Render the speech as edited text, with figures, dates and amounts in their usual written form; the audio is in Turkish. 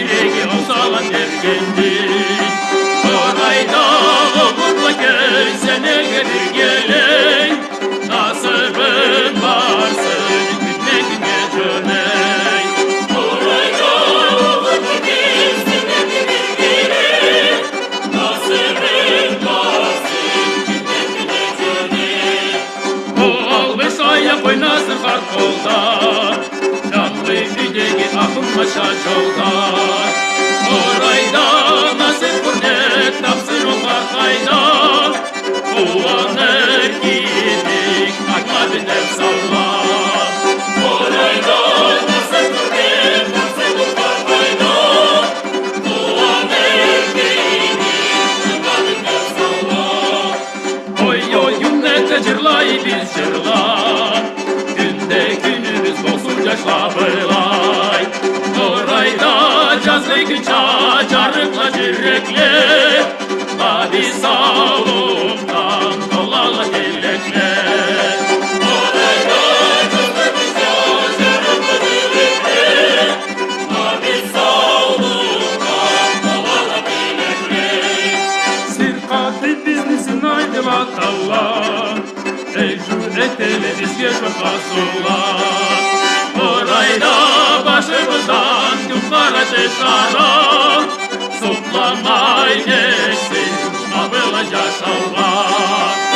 yüreği olsalar dergendik. Orayda oğlumla görsene gelir gelin. Nasibin varsın güne güne döney. Orayda oğlumla görsene gelir gelin. Nasibin varsın güne güne döney. O almış ayak oynasın karakolda. Canlı yüreği akılmaşa çolda. Orayda nasip kurnet tapsın o farkayda. Ulanır gidik akma bir der salla. Orayda nasip kurnet tapsın o farkayda. Ulanır gidik akma bir der salla. Oy oy günnete cırlayı biz cırlar. Günde günümüz olsun yaşla bırlay. Orayda cazlık çacarıkla cürekle. Hadi sağlımdan dolala gelekle. Orayda cazlık çacarıkla cürekle. Hadi sağlımdan dolala gelekle. Sirkati biznisin aydıla talla. Ecru etele biz geçme fasula. Orayda başımızdan yukarı dışarı. Zıplamay geçsin abılaca şalvar.